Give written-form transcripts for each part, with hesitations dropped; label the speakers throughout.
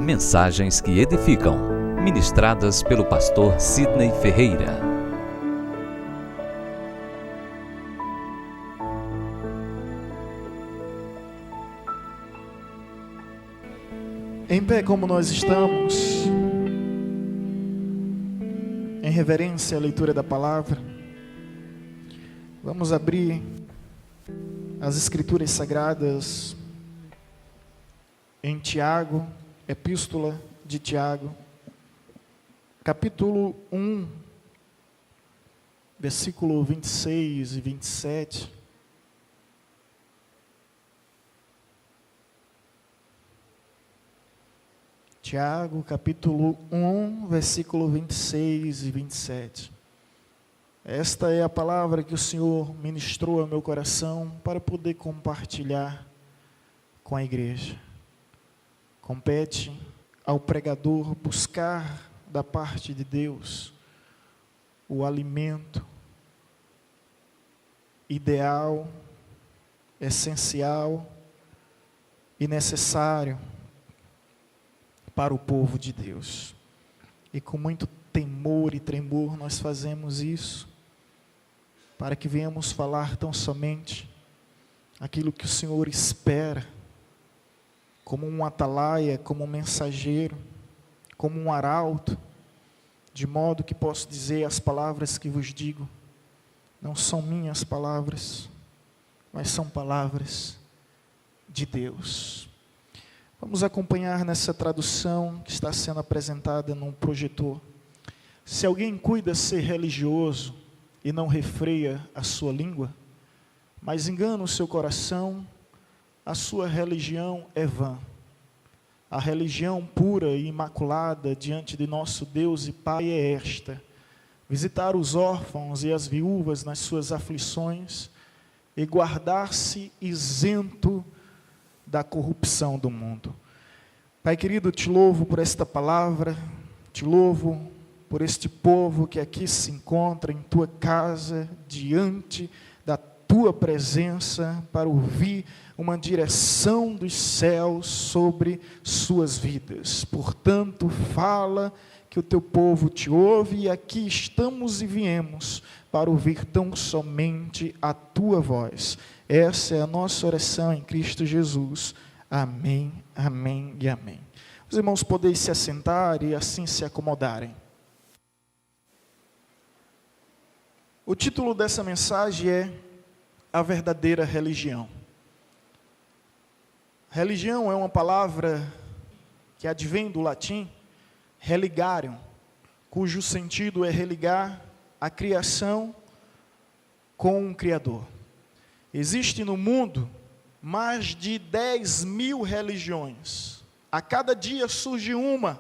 Speaker 1: Mensagens que edificam, ministradas pelo pastor Sidney Ferreira.
Speaker 2: Em pé como nós estamos, em reverência à leitura da palavra, vamos abrir as Escrituras Sagradas em Tiago, Epístola de Tiago, capítulo 1, versículo 26 e 27. Tiago, capítulo 1, versículo 26 e 27. Esta é a palavra que o Senhor ministrou ao meu coração para poder compartilhar com a igreja. Compete ao pregador buscar da parte de Deus o alimento ideal, essencial e necessário para o povo de Deus. E com muito temor e tremor nós fazemos isso, para que venhamos falar tão somente aquilo que o Senhor espera, como um atalaia, como um mensageiro, como um arauto, de modo que posso dizer: as palavras que vos digo não são minhas palavras, mas são palavras de Deus. Vamos acompanhar nessa tradução que está sendo apresentada num projetor. Se alguém cuida ser religioso e não refreia a sua língua, mas engana o seu coração, a sua religião é vã. A religião pura e imaculada diante de nosso Deus e Pai é esta: visitar os órfãos e as viúvas nas suas aflições e guardar-se isento da corrupção do mundo. Pai querido, te louvo por esta palavra, te louvo por este povo que aqui se encontra em tua casa, diante da tua presença, para ouvir uma direção dos céus sobre suas vidas. Portanto, fala, que o teu povo te ouve, e aqui estamos e viemos para ouvir tão somente a tua voz. Essa é a nossa oração em Cristo Jesus. Amém, amém e amém. Os irmãos podem se assentar e assim se acomodarem. O título dessa mensagem é A Verdadeira Religião. Religião é uma palavra que advém do latim religarium, cujo sentido é religar a criação com um Criador. Existe no mundo mais de 10.000 religiões. A cada dia surge uma,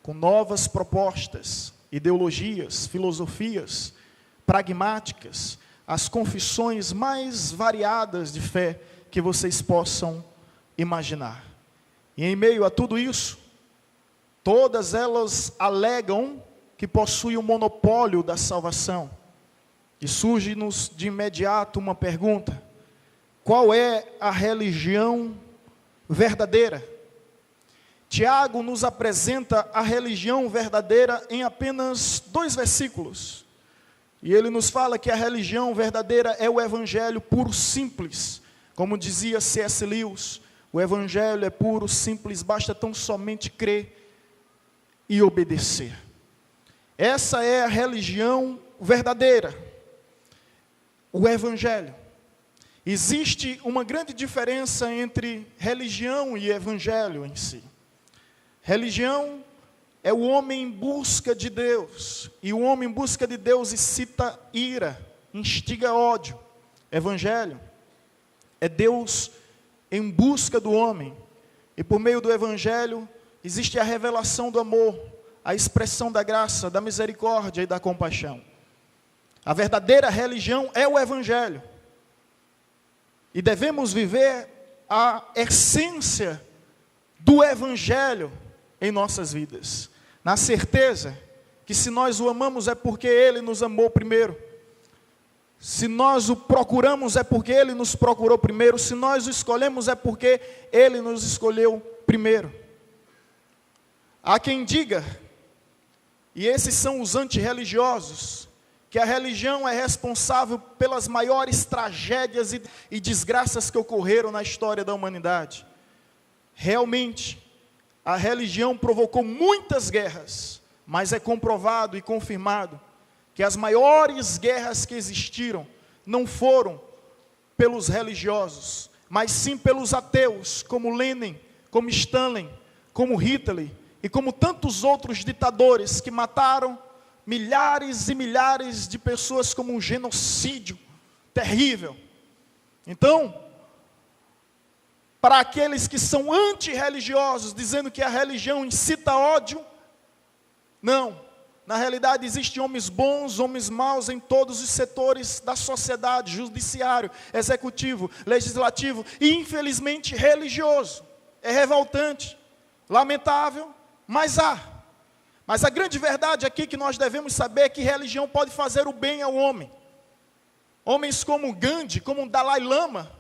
Speaker 2: com novas propostas, ideologias, filosofias pragmáticas, as confissões mais variadas de fé que vocês possam imaginar. E em meio a tudo isso, todas elas alegam que possuem o monopólio da salvação. E surge-nos de imediato uma pergunta: qual é a religião verdadeira? Tiago nos apresenta a religião verdadeira em apenas 2 versículos. E ele nos fala que a religião verdadeira é o evangelho puro simples. Como dizia C.S. Lewis, o evangelho é puro simples, basta tão somente crer e obedecer. Essa é a religião verdadeira, o evangelho. Existe uma grande diferença entre religião e evangelho em si. Religião é o homem em busca de Deus, e o homem em busca de Deus excita ira, instiga ódio. Evangelho é Deus em busca do homem, e por meio do evangelho existe a revelação do amor, a expressão da graça, da misericórdia e da compaixão. A verdadeira religião é o evangelho. E devemos viver a essência do evangelho em nossas vidas, na certeza que se nós o amamos é porque ele nos amou primeiro. Se nós o procuramos é porque ele nos procurou primeiro. Se nós o escolhemos é porque ele nos escolheu primeiro. Há quem diga, e esses são os antirreligiosos, que a religião é responsável pelas maiores tragédias e desgraças que ocorreram na história da humanidade. Realmente, a religião provocou muitas guerras, mas é comprovado e confirmado que as maiores guerras que existiram não foram pelos religiosos, mas sim pelos ateus, como Lenin, como Stalin, como Hitler e como tantos outros ditadores que mataram milhares e milhares de pessoas como um genocídio terrível. Então, para aqueles que são antirreligiosos, dizendo que a religião incita ódio, não. Na realidade, existem homens bons, homens maus em todos os setores da sociedade, judiciário, executivo, legislativo e, infelizmente, religioso. É revoltante, lamentável, mas há. Mas a grande verdade aqui que nós devemos saber é que religião pode fazer o bem ao homem. Homens como Gandhi, como Dalai Lama,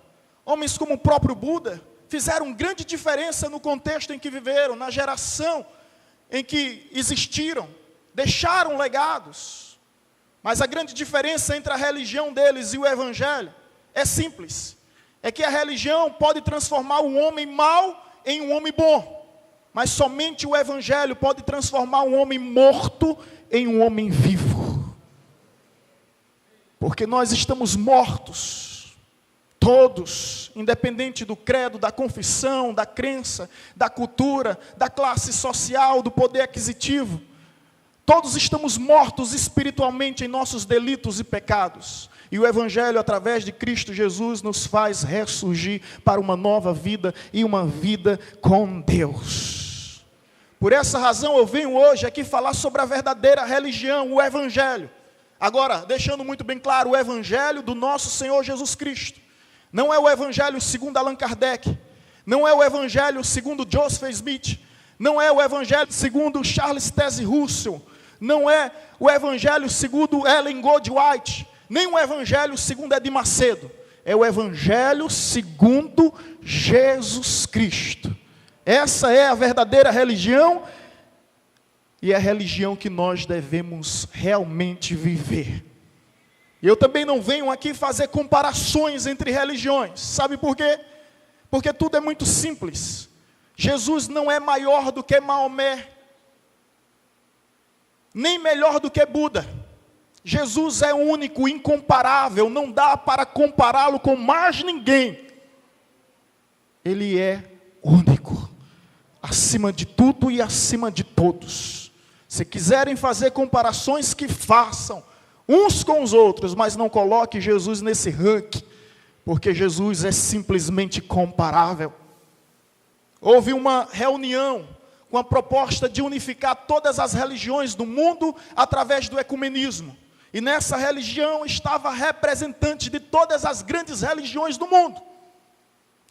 Speaker 2: homens como o próprio Buda, fizeram grande diferença no contexto em que viveram, na geração em que existiram, deixaram legados. Mas a grande diferença entre a religião deles e o evangelho é simples. É que a religião pode transformar um homem mau em um homem bom. Mas somente o evangelho pode transformar um homem morto em um homem vivo. Porque nós estamos mortos, todos, independente do credo, da confissão, da crença, da cultura, da classe social, do poder aquisitivo. Todos estamos mortos espiritualmente em nossos delitos e pecados. E o evangelho, através de Cristo Jesus, nos faz ressurgir para uma nova vida e uma vida com Deus. Por essa razão eu venho hoje aqui falar sobre a verdadeira religião, o evangelho. Agora, deixando muito bem claro, o evangelho do nosso Senhor Jesus Cristo. Não é o evangelho segundo Allan Kardec. Não é o evangelho segundo Joseph Smith. Não é o evangelho segundo Charles Taze Russell. Não é o evangelho segundo Ellen Goldwhite. Nem o evangelho segundo Edir Macedo. É o evangelho segundo Jesus Cristo. Essa é a verdadeira religião e é a religião que nós devemos realmente viver. E eu também não venho aqui fazer comparações entre religiões. Sabe por quê? Porque tudo é muito simples. Jesus não é maior do que Maomé, nem melhor do que Buda. Jesus é único, incomparável, não dá para compará-lo com mais ninguém. Ele é único, acima de tudo e acima de todos. Se quiserem fazer comparações, que façam, uns com os outros, mas não coloque Jesus nesse ranking, porque Jesus é simplesmente comparável. Houve uma reunião com a proposta de unificar todas as religiões do mundo através do ecumenismo. E nessa religião estava representante de todas as grandes religiões do mundo.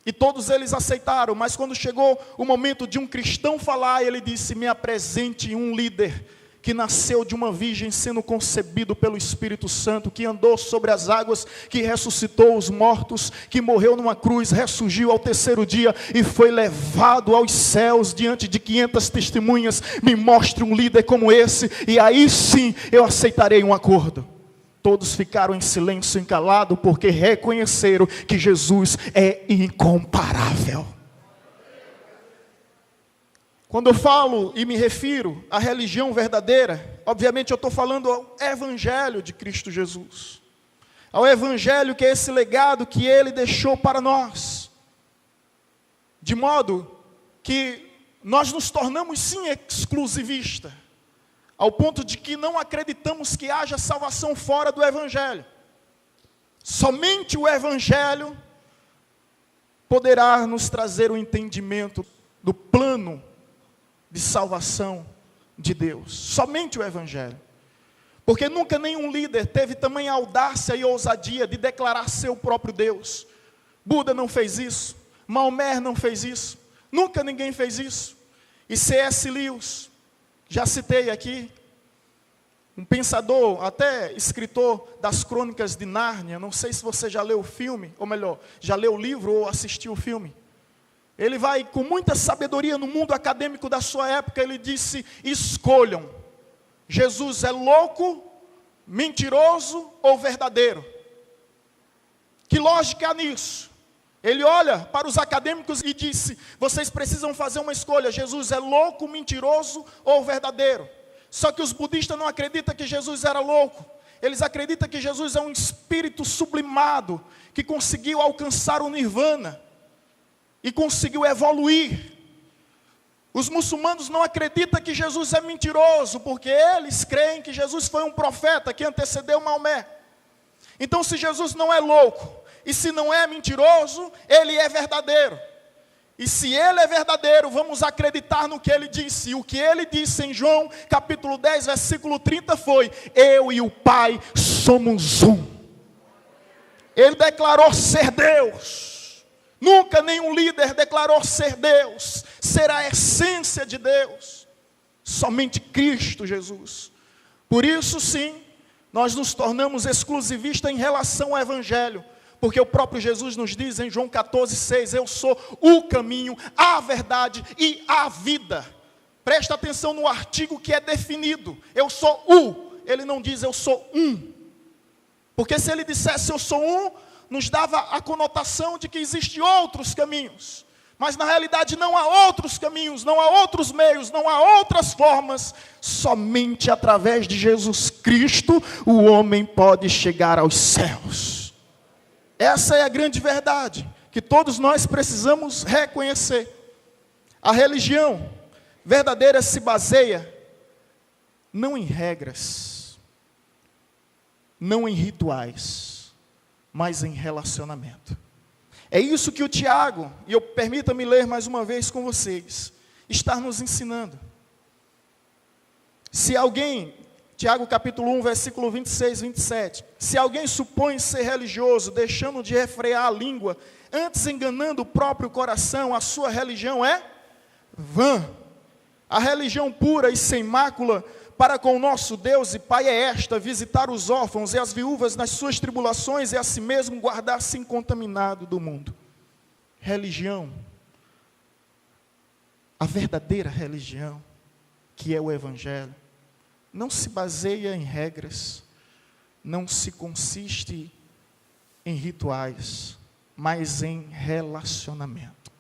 Speaker 2: E todos eles aceitaram, mas quando chegou o momento de um cristão falar, ele disse: me apresente um líder que nasceu de uma virgem sendo concebido pelo Espírito Santo, que andou sobre as águas, que ressuscitou os mortos, que morreu numa cruz, ressurgiu ao terceiro dia e foi levado aos céus diante de 500 testemunhas. Me mostre um líder como esse e aí sim eu aceitarei um acordo. Todos ficaram em silêncio, encalado, porque reconheceram que Jesus é incomparável. Quando eu falo e me refiro à religião verdadeira, obviamente eu estou falando ao Evangelho de Cristo Jesus. Ao Evangelho que é esse legado que Ele deixou para nós. De modo que nós nos tornamos sim exclusivistas, ao ponto de que não acreditamos que haja salvação fora do Evangelho. Somente o Evangelho poderá nos trazer o entendimento do plano de salvação de Deus. Somente o Evangelho. Porque nunca nenhum líder teve tamanha audácia e ousadia de declarar ser o próprio Deus. Buda não fez isso. Maomé não fez isso. Nunca ninguém fez isso. E C.S. Lewis, já citei aqui, um pensador, até escritor das Crônicas de Nárnia, não sei se você já leu o filme, ou melhor, já leu o livro ou assistiu o filme. Ele vai com muita sabedoria no mundo acadêmico da sua época, ele disse: escolham, Jesus é louco, mentiroso ou verdadeiro? Que lógica há nisso? Ele olha para os acadêmicos e disse: vocês precisam fazer uma escolha, Jesus é louco, mentiroso ou verdadeiro? Só que os budistas não acreditam que Jesus era louco. Eles acreditam que Jesus é um espírito sublimado, que conseguiu alcançar o nirvana e conseguiu evoluir. Os muçulmanos não acreditam que Jesus é mentiroso, porque eles creem que Jesus foi um profeta que antecedeu Maomé. Então, se Jesus não é louco, e se não é mentiroso, ele é verdadeiro. E se ele é verdadeiro, vamos acreditar no que ele disse. E o que ele disse em João capítulo 10, versículo 30 foi: eu e o Pai somos um. Ele declarou ser Deus. Nunca nenhum líder declarou ser Deus, ser a essência de Deus. Somente Cristo Jesus. Por isso sim, nós nos tornamos exclusivistas em relação ao Evangelho. Porque o próprio Jesus nos diz em João 14,6, eu sou o caminho, a verdade e a vida. Presta atenção no artigo que é definido. Eu sou o, ele não diz eu sou um. Porque se ele dissesse eu sou um, nos dava a conotação de que existem outros caminhos. Mas na realidade não há outros caminhos, não há outros meios, não há outras formas. Somente através de Jesus Cristo o homem pode chegar aos céus. Essa é a grande verdade que todos nós precisamos reconhecer. A religião verdadeira se baseia não em regras, não em rituais, mas em relacionamento. É isso que o Tiago, e permita-me ler mais uma vez com vocês, está nos ensinando. Se alguém, Tiago capítulo 1, versículo 26, 27, se alguém supõe ser religioso, deixando de refrear a língua, antes enganando o próprio coração, a sua religião é vã. A religião pura e sem mácula para com o nosso Deus e Pai é esta: visitar os órfãos e as viúvas nas suas tribulações e a si mesmo guardar-se incontaminado do mundo. Religião, a verdadeira religião, que é o Evangelho, não se baseia em regras, não se consiste em rituais, mas em relacionamento.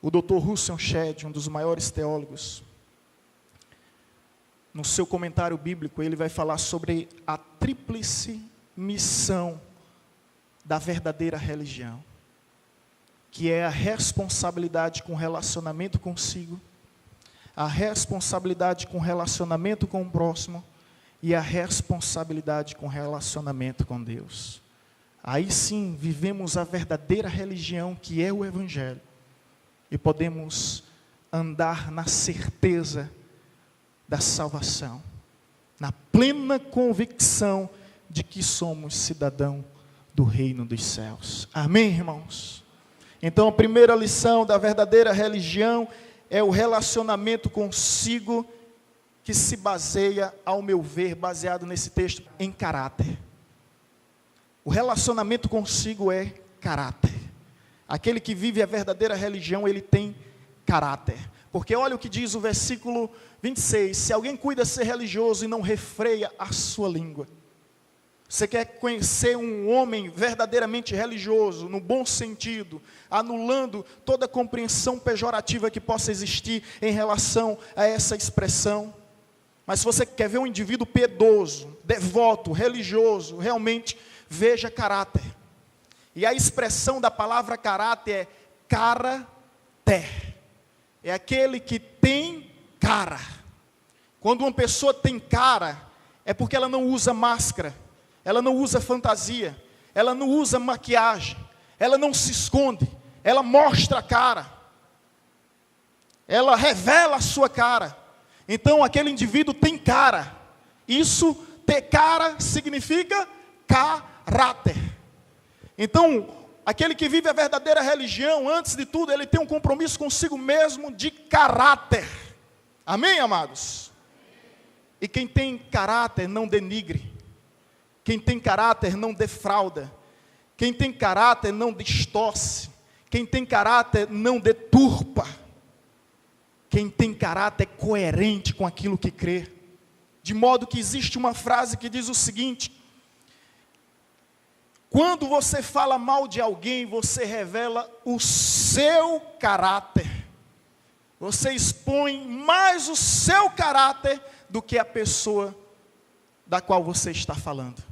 Speaker 2: O Dr. Russell Shedd, um dos maiores teólogos, no seu comentário bíblico, ele vai falar sobre a tríplice missão da verdadeira religião, que é a responsabilidade com relacionamento consigo, a responsabilidade com relacionamento com o próximo e a responsabilidade com relacionamento com Deus. Aí sim, vivemos a verdadeira religião, que é o Evangelho, e podemos andar na certeza da salvação, na plena convicção de que somos cidadão do reino dos céus. Amém, irmãos? Então, a primeira lição da verdadeira religião é o relacionamento consigo, que se baseia, ao meu ver, baseado nesse texto, em caráter. O relacionamento consigo é caráter. Aquele que vive a verdadeira religião, ele tem caráter. Porque olha o que diz o versículo 26, se alguém cuida ser religioso e não refreia a sua língua. Você quer conhecer um homem verdadeiramente religioso, no bom sentido, anulando toda compreensão pejorativa que possa existir em relação a essa expressão. Mas se você quer ver um indivíduo piedoso, devoto, religioso, realmente veja caráter. E a expressão da palavra caráter é cara-ter. É aquele que tem cara. Quando uma pessoa tem cara, é porque ela não usa máscara, ela não usa fantasia, ela não usa maquiagem, ela não se esconde, ela mostra a cara, ela revela a sua cara. Então aquele indivíduo tem cara. Isso, ter cara, significa caráter. Então, aquele que vive a verdadeira religião, antes de tudo, ele tem um compromisso consigo mesmo de caráter. Amém, amados? E quem tem caráter não denigre. Quem tem caráter não defrauda. Quem tem caráter não distorce. Quem tem caráter não deturpa. Quem tem caráter é coerente com aquilo que crê. De modo que existe uma frase que diz o seguinte: quando você fala mal de alguém, você revela o seu caráter. Você expõe mais o seu caráter do que a pessoa da qual você está falando.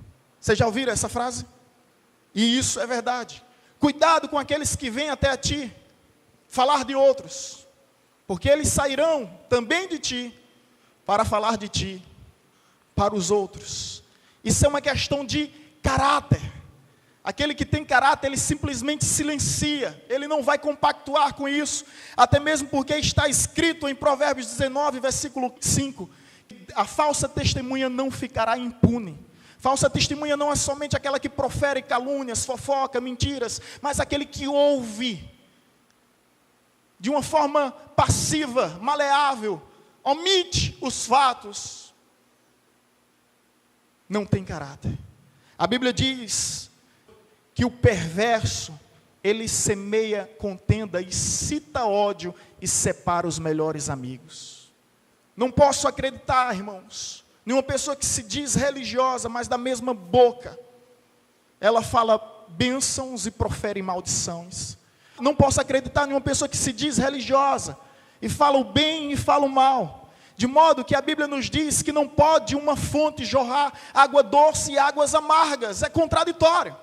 Speaker 2: Vocês já ouviram essa frase? E isso é verdade. Cuidado com aqueles que vêm até a ti falar de outros, porque eles sairão também de ti para falar de ti para os outros. Isso é uma questão de caráter. Aquele que tem caráter, ele simplesmente silencia, ele não vai compactuar com isso, até mesmo porque está escrito em Provérbios 19, versículo 5, a falsa testemunha não ficará impune. Falsa testemunha não é somente aquela que profere calúnias, fofoca, mentiras, mas aquele que ouve de uma forma passiva, maleável, omite os fatos, não tem caráter. A Bíblia diz que o perverso, ele semeia contenda e cita ódio e separa os melhores amigos. Não posso acreditar, irmãos, nenhuma pessoa que se diz religiosa, mas da mesma boca, ela fala bênçãos e profere maldições. Não posso acreditar nenhuma pessoa que se diz religiosa, e fala o bem e fala o mal. De modo que a Bíblia nos diz que não pode uma fonte jorrar água doce e águas amargas. É contraditório.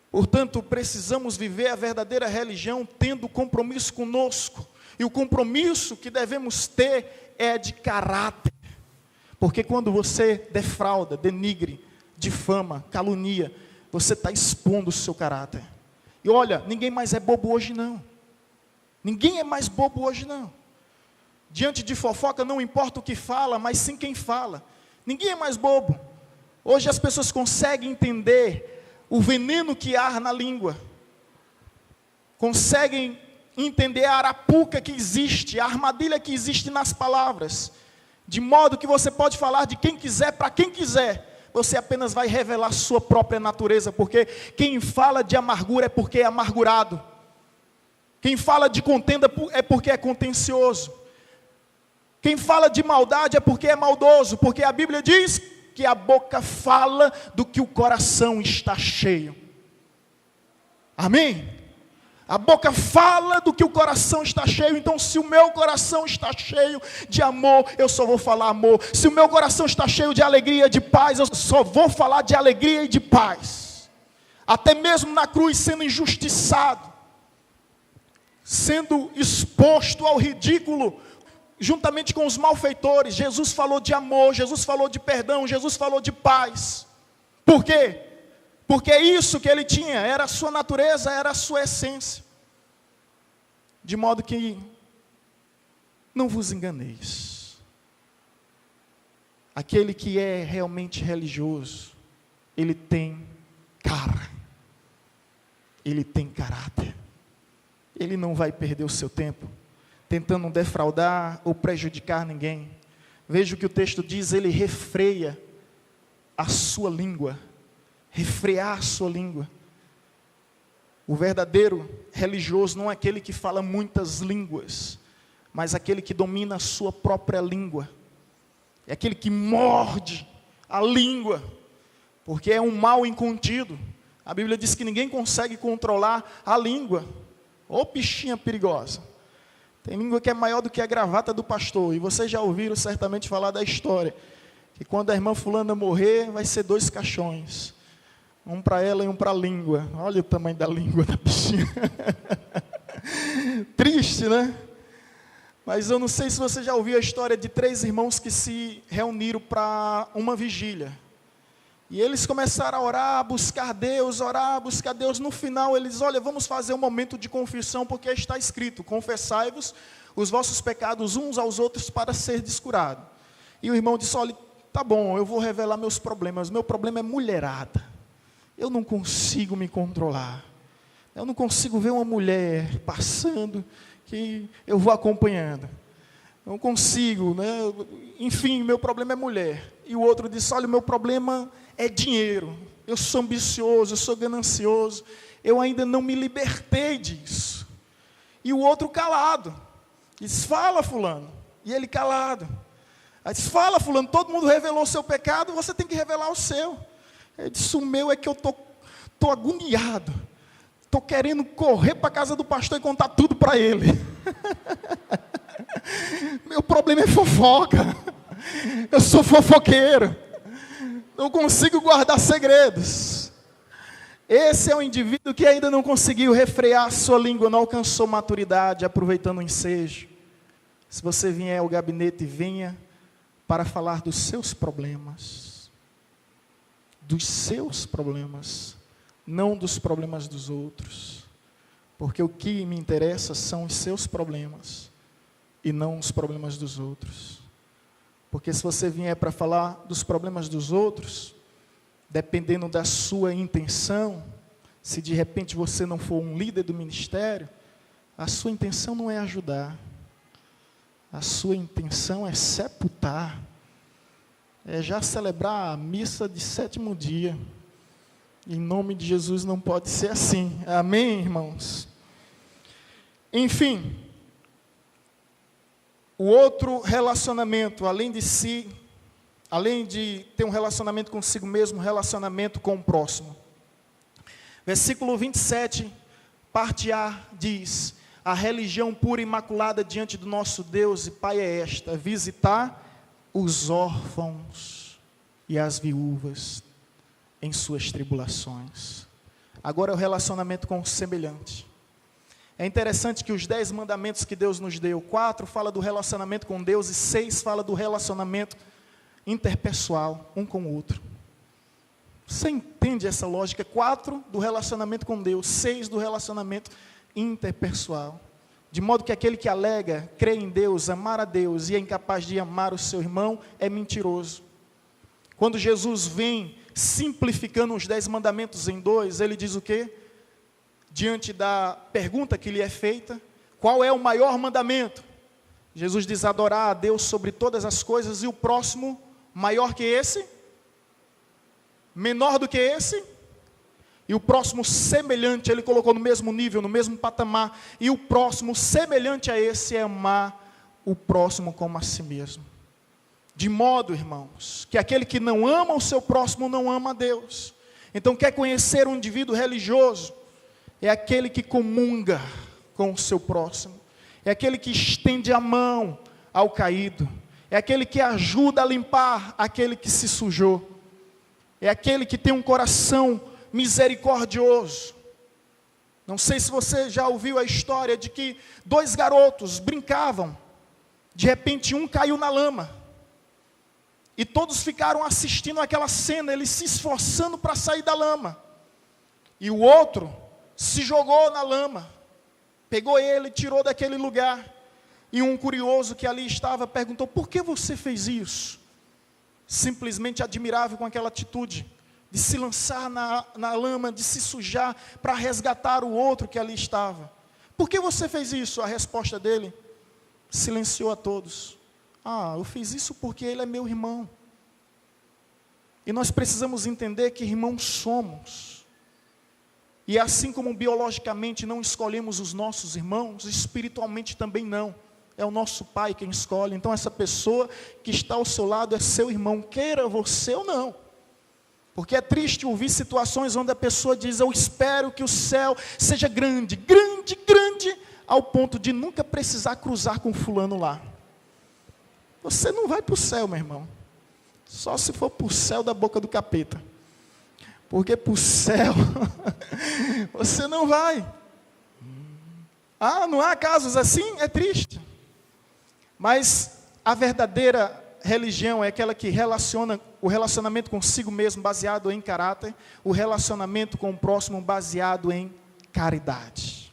Speaker 2: Portanto, precisamos viver a verdadeira religião tendo compromisso conosco. E o compromisso que devemos ter é de caráter. Porque quando você defrauda, denigre, difama, calunia, você está expondo o seu caráter. E olha, ninguém mais é bobo hoje não. Ninguém é mais bobo hoje não. Diante de fofoca não importa o que fala, mas sim quem fala. Ninguém é mais bobo. Hoje as pessoas conseguem entender o veneno que há na língua. Conseguem entender a arapuca que existe, a armadilha que existe nas palavras. De modo que você pode falar de quem quiser, para quem quiser. Você apenas vai revelar sua própria natureza. Porque quem fala de amargura é porque é amargurado. Quem fala de contenda é porque é contencioso. Quem fala de maldade é porque é maldoso. Porque a Bíblia diz que a boca fala do que o coração está cheio. Amém? A boca fala do que o coração está cheio. Então se o meu coração está cheio de amor, eu só vou falar amor. Se o meu coração está cheio de alegria, de paz, eu só vou falar de alegria e de paz. Até mesmo na cruz sendo injustiçado, sendo exposto ao ridículo, juntamente com os malfeitores, Jesus falou de amor, Jesus falou de perdão, Jesus falou de paz. Por quê? Porque é isso que ele tinha, era a sua natureza, era a sua essência. De modo que não vos enganeis. Aquele que é realmente religioso, ele tem cara, ele tem caráter. Ele não vai perder o seu tempo tentando defraudar ou prejudicar ninguém. Veja o que o texto diz, ele refreia a sua língua. Refrear a sua língua. O verdadeiro religioso não é aquele que fala muitas línguas, mas aquele que domina a sua própria língua. É aquele que morde a língua, porque é um mal incontido. A Bíblia diz que ninguém consegue controlar a língua. Ô bichinha perigosa. Tem língua que é maior do que a gravata do pastor. E vocês já ouviram certamente falar da história. Que quando a irmã fulana morrer, vai ser 2 caixões. Um para ela e um para a língua. Olha o tamanho da língua da bichinha. Triste, né? Mas eu não sei se você já ouviu a história de 3 irmãos que se reuniram para uma vigília. E eles começaram a orar, a buscar Deus, orar, a buscar Deus. No final eles, olha, vamos fazer um momento de confissão, porque está escrito, confessai-vos os vossos pecados uns aos outros para ser descurado. E o irmão disse, olha, tá bom, eu vou revelar meus problemas. Meu problema é mulherada. Eu não consigo me controlar. Eu não consigo ver uma mulher passando que eu vou acompanhando. Não consigo, né? Enfim, meu problema é mulher. E o outro disse, olha, o meu problema é dinheiro. Eu sou ambicioso, eu sou ganancioso. eu ainda não me libertei disso. E o outro calado, diz, fala fulano, e ele calado. Aí diz, fala fulano, todo mundo revelou o seu pecado, você tem que revelar o seu. Ele disse, o meu é que eu estou agoniado, estou querendo correr para a casa do pastor e contar tudo para ele. Meu problema é fofoca, eu sou fofoqueiro, não consigo guardar segredos. Esse é um indivíduo que ainda não conseguiu refrear sua língua, não alcançou maturidade, aproveitando o ensejo. Se você vier ao gabinete, venha para falar dos seus problemas. Dos seus problemas, não dos problemas dos outros. Porque o que me interessa são os seus problemas, e não os problemas dos outros. Porque se você vier para falar dos problemas dos outros, dependendo da sua intenção, se de repente você não for um líder do ministério, a sua intenção não é ajudar, a sua intenção é sepultar, é já celebrar a missa de 7º dia. Em nome de Jesus não pode ser assim, amém, irmãos? Enfim, o outro relacionamento, além de ter um relacionamento consigo mesmo, um relacionamento com o próximo. Versículo 27, parte A, diz, a religião pura e imaculada diante do nosso Deus e Pai é esta, visitar os órfãos e as viúvas em suas tribulações. Agora é o relacionamento com o semelhante. É interessante que os 10 mandamentos que Deus nos deu, 4 fala do relacionamento com Deus e 6 fala do relacionamento interpessoal, um com o outro. Você entende essa lógica? 4 do relacionamento com Deus, 6 do relacionamento interpessoal. De modo que aquele que alega, crê em Deus, amar a Deus e é incapaz de amar o seu irmão, é mentiroso. Quando Jesus vem simplificando os 10 mandamentos em 2, ele diz o quê? Diante da pergunta que lhe é feita, qual é o maior mandamento? Jesus diz, adorar a Deus sobre todas as coisas, e o próximo, maior que esse? Menor do que esse? E o próximo semelhante, ele colocou no mesmo nível, no mesmo patamar, e o próximo semelhante a esse é amar o próximo como a si mesmo. De modo, irmãos, que aquele que não ama o seu próximo não ama a Deus. Então, quer conhecer um indivíduo religioso? É aquele que comunga com o seu próximo, é aquele que estende a mão ao caído, é aquele que ajuda a limpar aquele que se sujou, é aquele que tem um coração misericordioso. Não sei se você já ouviu a história de que 2 garotos brincavam, de repente um caiu na lama, e todos ficaram assistindo aquela cena, ele se esforçando para sair da lama, e o outro se jogou na lama, pegou ele, tirou daquele lugar, e um curioso que ali estava perguntou, por que você fez isso? Simplesmente admirável com aquela atitude, de se lançar na lama, de se sujar, para resgatar o outro que ali estava. Por que você fez isso? A resposta dele, silenciou a todos. Eu fiz isso porque ele é meu irmão. E nós precisamos entender que irmãos somos. E assim como biologicamente não escolhemos os nossos irmãos, espiritualmente também não. É o nosso Pai quem escolhe. Então essa pessoa que está ao seu lado é seu irmão, queira você ou não. Porque é triste ouvir situações onde a pessoa diz, eu espero que o céu seja grande, grande, grande, ao ponto de nunca precisar cruzar com fulano lá. Você não vai para o céu, meu irmão. Só se for para o céu da boca do capeta. Porque para o céu, você não vai. Não há casos assim? É triste. Mas a verdadeira religião é aquela que relaciona o relacionamento consigo mesmo baseado em caráter, o relacionamento com o próximo baseado em caridade.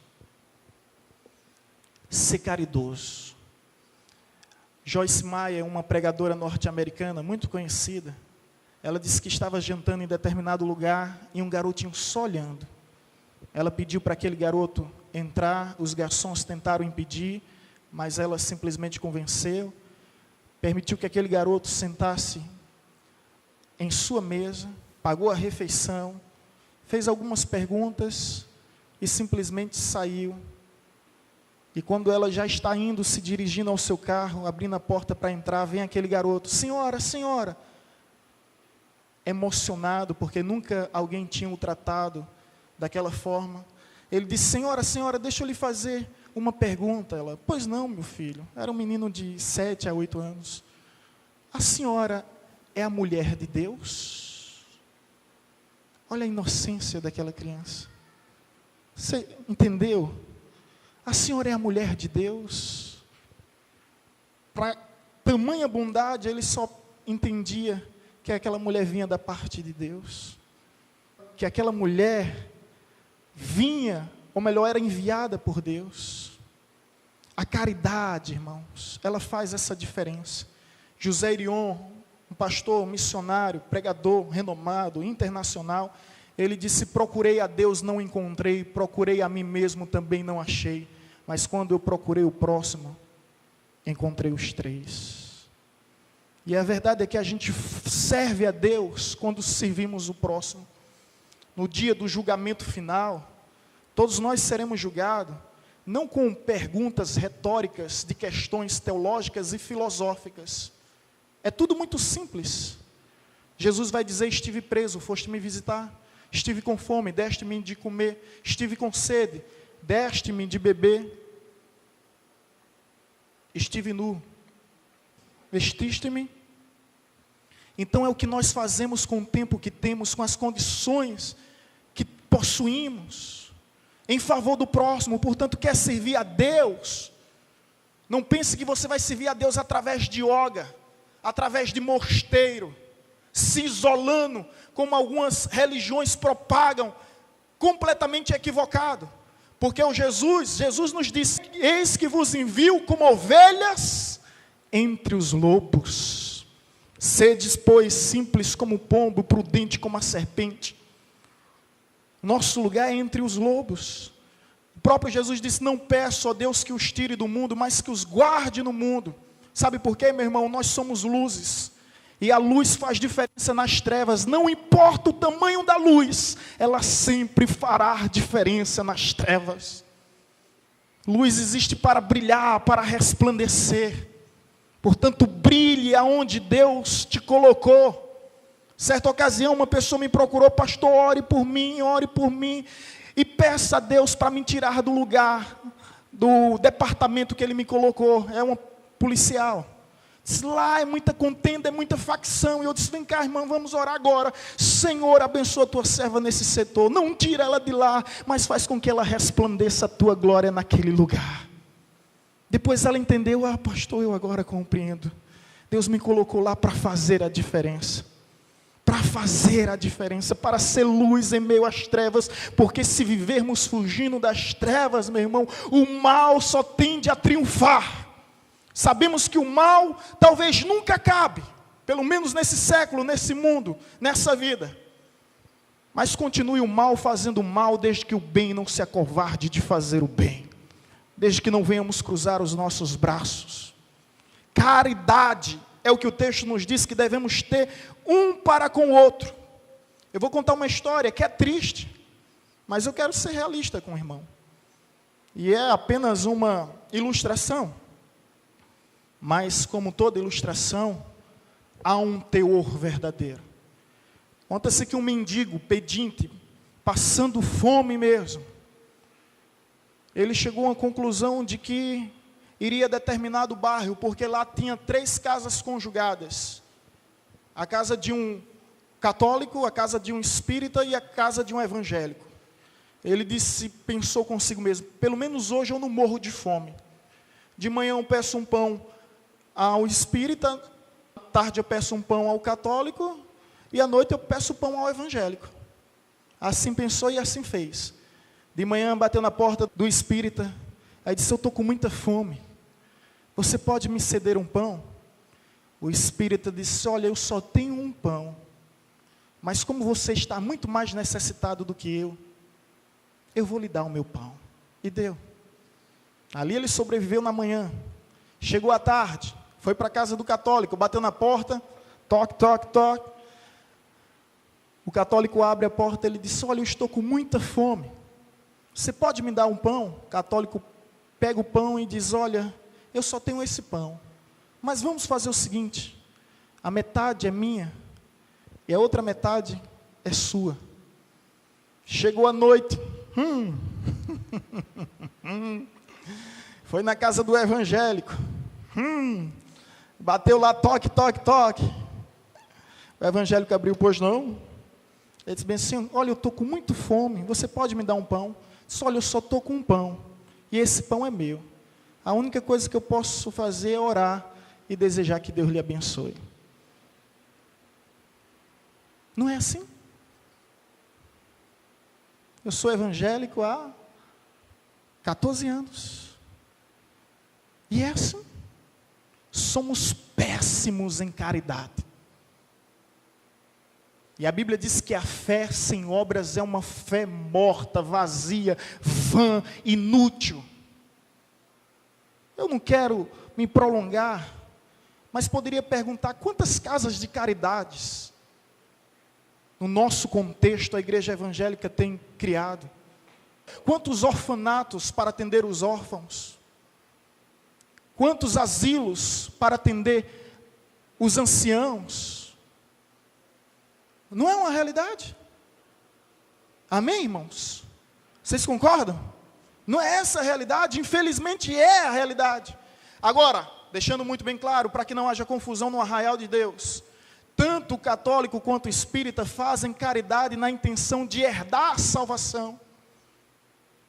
Speaker 2: Ser caridoso. Joyce Meyer, uma pregadora norte-americana muito conhecida, ela disse que estava jantando em determinado lugar e um garotinho só olhando. Ela pediu para aquele garoto entrar, os garçons tentaram impedir, mas ela simplesmente convenceu, permitiu que aquele garoto sentasse em sua mesa, pagou a refeição, fez algumas perguntas, e simplesmente saiu. E quando ela já está indo, se dirigindo ao seu carro, abrindo a porta para entrar, vem aquele garoto: senhora, senhora. Emocionado, porque nunca alguém tinha o tratado daquela forma. Ele disse: senhora, senhora, deixa eu lhe fazer uma pergunta. Ela: pois não, meu filho. Era um menino de 7 a 8 anos. A senhora é a mulher de Deus? Olha a inocência daquela criança. Você entendeu? A senhora é a mulher de Deus? Para tamanha bondade, ele só entendia que aquela mulher vinha da parte de Deus. Que aquela mulher vinha, ou melhor, era enviada por Deus. A caridade, irmãos, ela faz essa diferença. José Irion, um pastor, um missionário, pregador, renomado, internacional, ele disse: procurei a Deus, não encontrei, procurei a mim mesmo, também não achei, mas quando eu procurei o próximo, encontrei os três. E a verdade é que a gente serve a Deus quando servimos o próximo. No dia do julgamento final, todos nós seremos julgados, não com perguntas retóricas de questões teológicas e filosóficas. É tudo muito simples. Jesus vai dizer: estive preso, foste me visitar. Estive com fome, deste-me de comer. Estive com sede, deste-me de beber. Estive nu, vestiste-me. Então é o que nós fazemos com o tempo que temos, com as condições que possuímos, em favor do próximo. Portanto, quer servir a Deus, não pense que você vai servir a Deus através de yoga, através de mosteiro, se isolando, como algumas religiões propagam, completamente equivocado. Porque Jesus nos disse: eis que vos envio como ovelhas entre os lobos. Sedes, pois, simples como o pombo, prudente como a serpente. Nosso lugar é entre os lobos. O próprio Jesus disse: não peço a Deus que os tire do mundo, mas que os guarde no mundo. Sabe por quê, meu irmão? Nós somos luzes. E a luz faz diferença nas trevas. Não importa o tamanho da luz, ela sempre fará diferença nas trevas. Luz existe para brilhar, para resplandecer. Portanto, brilhe aonde Deus te colocou. Certa ocasião, uma pessoa me procurou: pastor, ore por mim, e peça a Deus para me tirar do lugar, do departamento que Ele me colocou. É uma policial. Disse: lá é muita contenda, é muita facção. E eu disse: vem cá, irmão, vamos orar agora. Senhor, abençoa a tua serva nesse setor. Não tira ela de lá, mas faz com que ela resplandeça a tua glória naquele lugar. Depois ela entendeu: ah, pastor, eu agora compreendo. Deus me colocou lá para fazer a diferença. Para fazer a diferença, para ser luz em meio às trevas. Porque se vivermos fugindo das trevas, meu irmão, o mal só tende a triunfar. Sabemos que o mal talvez nunca acabe, pelo menos nesse século, nesse mundo, nessa vida. Mas continue o mal fazendo o mal, desde que o bem não se acovarde de fazer o bem. Desde que não venhamos cruzar os nossos braços. Caridade é o que o texto nos diz que devemos ter um para com o outro. Eu vou contar uma história que é triste, mas eu quero ser realista com o irmão. E é apenas uma ilustração. Mas, como toda ilustração, há um teor verdadeiro. Conta-se que um mendigo pedinte, passando fome mesmo, ele chegou a uma conclusão de que iria a determinado bairro, porque lá tinha 3 casas conjugadas. A casa de um católico, a casa de um espírita e a casa de um evangélico. Ele disse, pensou consigo mesmo: pelo menos hoje eu não morro de fome. De manhã eu peço um pão ao espírita, à tarde eu peço um pão ao católico, e à noite eu peço pão ao evangélico. Assim pensou e assim fez. De manhã bateu na porta do espírita, aí disse: eu estou com muita fome, você pode me ceder um pão? O espírita disse: olha, eu só tenho um pão, mas como você está muito mais necessitado do que eu vou lhe dar o meu pão. E deu. Ali ele sobreviveu na manhã. Chegou à tarde, foi para a casa do católico, bateu na porta, toque, toque, toque. O católico abre a porta, ele disse: olha, eu estou com muita fome. Você pode me dar um pão? O católico pega o pão e diz, olha, eu só tenho esse pão, mas vamos fazer o seguinte, a metade é minha, e a outra metade é sua. Chegou a noite, foi na casa do evangélico, bateu lá, toque, toque, toque. O evangélico abriu, pois não. Ele disse bem assim, olha, eu estou com muito fome, você pode me dar um pão? Disse, olha, eu só estou com um pão, e esse pão é meu. A única coisa que eu posso fazer é orar e desejar que Deus lhe abençoe. Não é assim? Eu sou evangélico há 14 anos. E é assim. Somos péssimos em caridade. E a Bíblia diz que a fé sem obras é uma fé morta, vazia, vã, inútil. Eu não quero me prolongar, mas poderia perguntar quantas casas de caridades no nosso contexto a igreja evangélica tem criado? Quantos orfanatos para atender os órfãos? Quantos asilos para atender os anciãos? Não é uma realidade? Amém, irmãos? Vocês concordam? Não é essa a realidade? Infelizmente é a realidade. Agora, deixando muito bem claro, para que não haja confusão no arraial de Deus, tanto o católico quanto o espírita fazem caridade na intenção de herdar a salvação,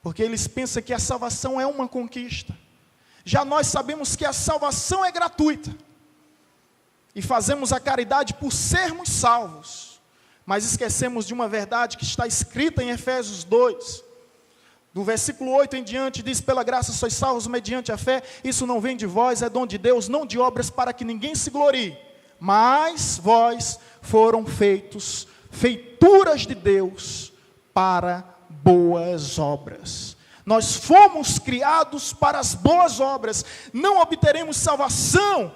Speaker 2: porque eles pensam que a salvação é uma conquista. Já nós sabemos que a salvação é gratuita, e fazemos a caridade por sermos salvos, mas esquecemos de uma verdade que está escrita em Efésios 2, do versículo 8 em diante, diz, pela graça sois salvos mediante a fé, isso não vem de vós, é dom de Deus, não de obras para que ninguém se glorie, mas vós foram feitos, feituras de Deus, para boas obras. Nós fomos criados para as boas obras, não obteremos salvação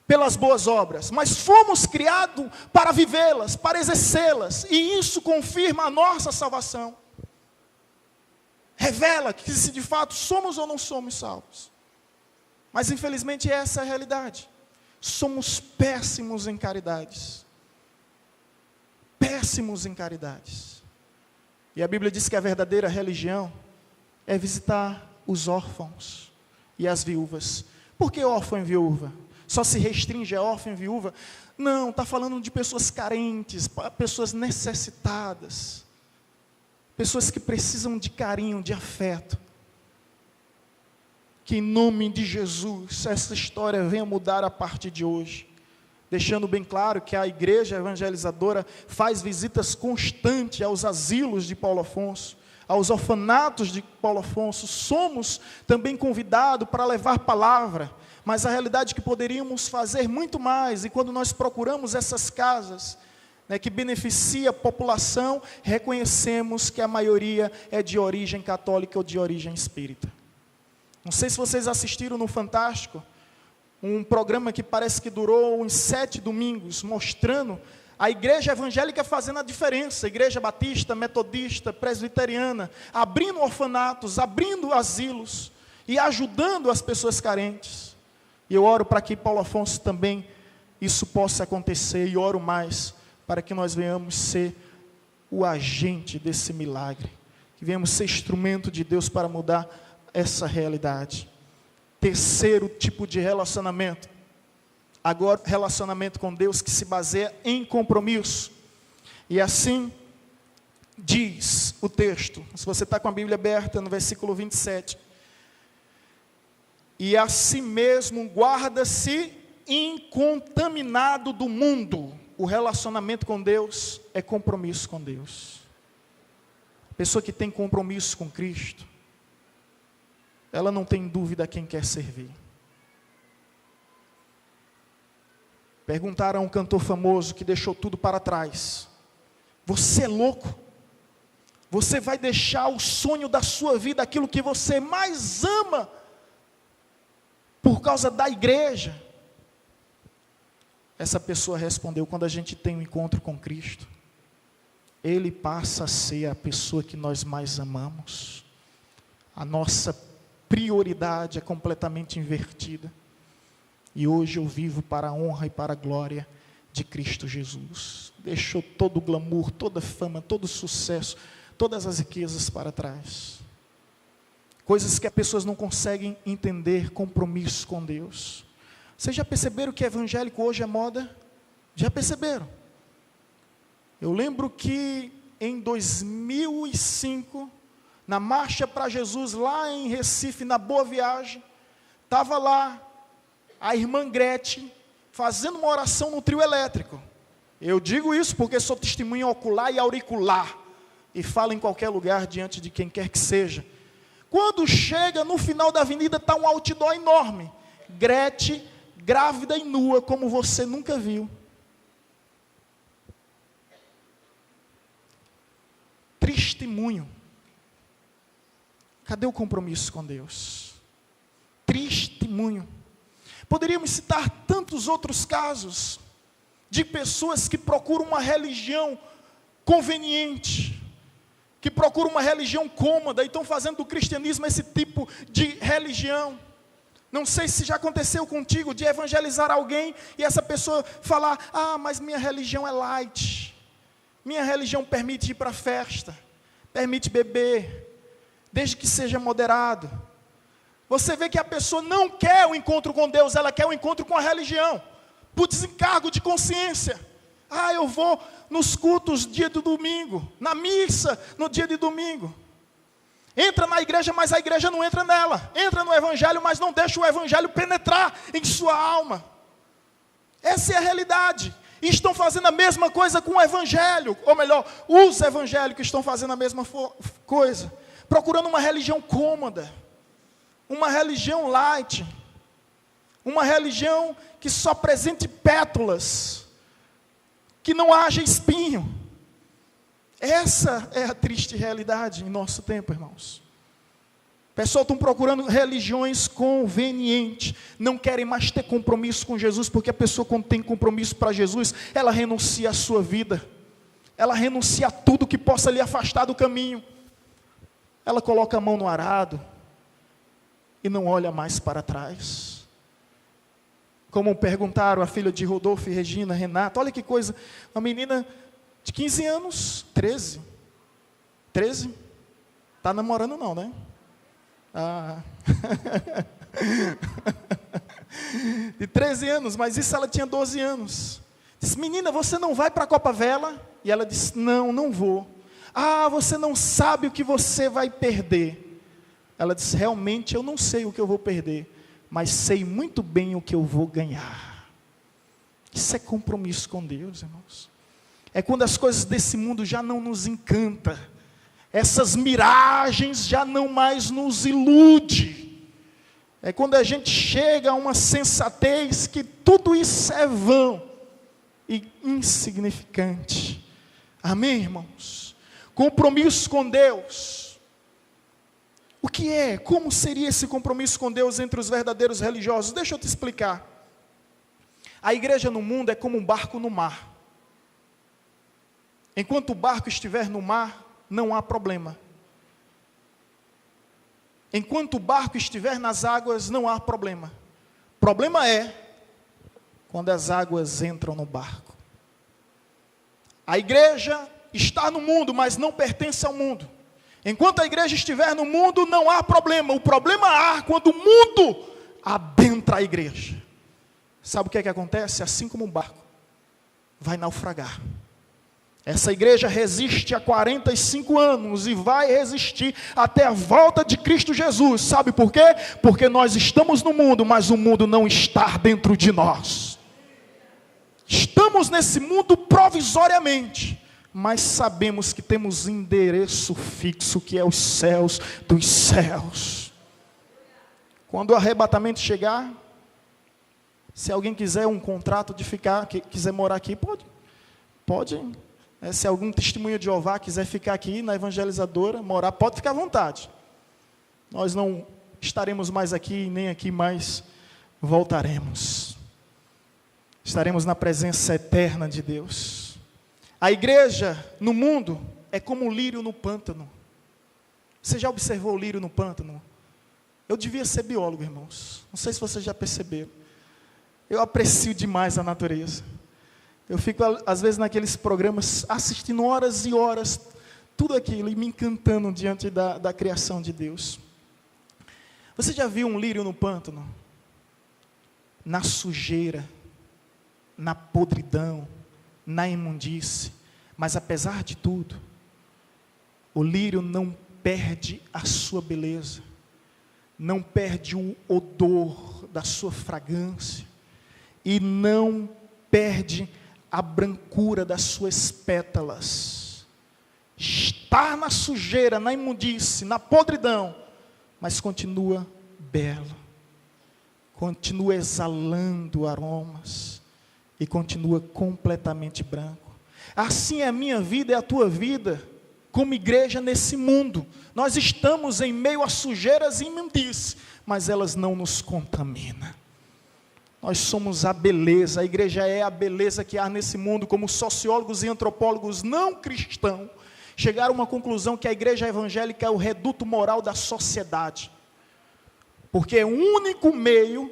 Speaker 2: pelas boas obras, mas fomos criados para vivê-las, para exercê-las, e isso confirma a nossa salvação. Revela que se de fato somos ou não somos salvos. Mas infelizmente essa é a realidade. Somos péssimos em caridades. Péssimos em caridades. E a Bíblia diz que a verdadeira religião é visitar os órfãos e as viúvas. Por que órfão e viúva? Só se restringe a órfão e viúva? Não, está falando de pessoas carentes, pessoas necessitadas. Pessoas que precisam de carinho, de afeto. Que em nome de Jesus, essa história venha mudar a partir de hoje. Deixando bem claro que a igreja evangelizadora faz visitas constantes aos asilos de Paulo Afonso, aos orfanatos de Paulo Afonso. Somos também convidados para levar palavra, mas a realidade é que poderíamos fazer muito mais, e quando nós procuramos essas casas, que beneficia a população, reconhecemos que a maioria é de origem católica ou de origem espírita. Não sei se vocês assistiram no Fantástico, um programa que parece que durou uns 7 domingos, mostrando a igreja evangélica fazendo a diferença, igreja batista, metodista, presbiteriana, abrindo orfanatos, abrindo asilos, e ajudando as pessoas carentes. E eu oro para que Paulo Afonso também isso possa acontecer, e oro mais, para que nós venhamos ser o agente desse milagre, que venhamos ser instrumento de Deus para mudar essa realidade. Terceiro tipo de relacionamento, agora relacionamento com Deus que se baseia em compromisso, e assim diz o texto, se você está com a Bíblia aberta, no versículo 27, e a si mesmo guarda-se incontaminado do mundo. O relacionamento com Deus é compromisso com Deus. A pessoa que tem compromisso com Cristo, ela não tem dúvida a quem quer servir. Perguntaram a um cantor famoso que deixou tudo para trás: você é louco? Você vai deixar o sonho da sua vida, aquilo que você mais ama, por causa da igreja? Essa pessoa respondeu: quando a gente tem um encontro com Cristo, Ele passa a ser a pessoa que nós mais amamos. A nossa prioridade é completamente invertida. E hoje eu vivo para a honra e para a glória de Cristo Jesus. Deixou todo o glamour, toda a fama, todo o sucesso, todas as riquezas para trás. Coisas que as pessoas não conseguem entender, compromisso com Deus. Vocês já perceberam que evangélico hoje é moda? Já perceberam? Eu lembro que em 2005, na Marcha para Jesus, lá em Recife, na Boa Viagem, estava lá a irmã Gretchen, fazendo uma oração no trio elétrico. Eu digo isso porque sou testemunha ocular e auricular, e falo em qualquer lugar, diante de quem quer que seja. Quando chega no final da avenida, está um outdoor enorme, Gretchen, grávida e nua, como você nunca viu. Testemunho. Cadê o compromisso com Deus? Testemunho. Poderíamos citar tantos outros casos de pessoas que procuram uma religião conveniente, que procuram uma religião cômoda e estão fazendo do cristianismo esse tipo de religião. Não sei se já aconteceu contigo de evangelizar alguém e essa pessoa falar: ah, mas minha religião é light, minha religião permite ir para a festa, permite beber, desde que seja moderado. Você vê que a pessoa não quer o encontro com Deus, ela quer o encontro com a religião, por desencargo de consciência. Ah, eu vou nos cultos dia do domingo, na missa no dia de domingo. Entra na igreja, mas a igreja não entra nela. Entra no evangelho, mas não deixa o evangelho penetrar em sua alma. Essa é a realidade. E estão fazendo a mesma coisa com o evangelho, ou melhor, os evangélicos estão fazendo a mesma coisa, procurando uma religião cômoda, uma religião light, uma religião que só apresente pétalas, que não haja espinho. Essa é a triste realidade em nosso tempo, irmãos. O pessoal estão procurando religiões convenientes, não querem mais ter compromisso com Jesus, porque a pessoa, quando tem compromisso para Jesus, ela renuncia à sua vida, ela renuncia a tudo que possa lhe afastar do caminho, ela coloca a mão no arado e não olha mais para trás. Como perguntaram a filha de Rodolfo e Regina, Renata, olha que coisa, uma menina de 15 anos, 13, está namorando não, né? Ah. De 13 anos, mas isso ela tinha 12 anos. Disse: menina, você não vai para a Copa Vela? E ela disse: não, não vou. Ah, você não sabe o que você vai perder. Ela disse: realmente eu não sei o que eu vou perder, mas sei muito bem o que eu vou ganhar. Isso é compromisso com Deus, irmãos. É quando as coisas desse mundo já não nos encantam, essas miragens já não mais nos iludem. É quando a gente chega a uma sensatez que tudo isso é vão e insignificante. Amém, irmãos? Compromisso com Deus. O que é? Como seria esse compromisso com Deus entre os verdadeiros religiosos? Deixa eu te explicar. A igreja no mundo é como um barco no mar. Enquanto o barco estiver no mar, não há problema. Enquanto o barco estiver nas águas, não há problema. Problema é quando as águas entram no barco. A igreja está no mundo, mas não pertence ao mundo. Enquanto a igreja estiver no mundo, não há problema. O problema há quando o mundo adentra a igreja. Sabe o que é que acontece? Assim como um barco vai naufragar. Essa igreja resiste há 45 anos e vai resistir até a volta de Cristo Jesus. Sabe por quê? Porque nós estamos no mundo, mas o mundo não está dentro de nós. Estamos nesse mundo provisoriamente, mas sabemos que temos endereço fixo, que é os céus dos céus. Quando o arrebatamento chegar, se alguém quiser um contrato de ficar, quiser morar aqui, pode. Se algum testemunho de Jeová quiser ficar aqui na evangelizadora, morar, pode ficar à vontade. Nós não estaremos mais aqui, nem aqui mais voltaremos. Estaremos na presença eterna de Deus. A igreja no mundo é como o lírio no pântano. Você já observou o lírio no pântano? Eu devia ser biólogo, irmãos. Não sei se vocês já perceberam. Eu aprecio demais a natureza. Eu fico, às vezes, naqueles programas, assistindo horas e horas, tudo aquilo, e me encantando diante da criação de Deus. Você já viu um lírio no pântano? Na sujeira, na podridão, na imundície. Mas, apesar de tudo, o lírio não perde a sua beleza, não perde o odor da sua fragrância, e não perde a brancura das suas pétalas. Está na sujeira, na imundície, na podridão, mas continua belo, continua exalando aromas, e continua completamente branco. Assim é a minha vida e a tua vida, como igreja nesse mundo. Nós estamos em meio a sujeiras e imundícies, mas elas não nos contaminam. Nós somos a beleza, a igreja é a beleza que há nesse mundo, como sociólogos e antropólogos não cristãos chegaram a uma conclusão que a igreja evangélica é o reduto moral da sociedade, porque é o único meio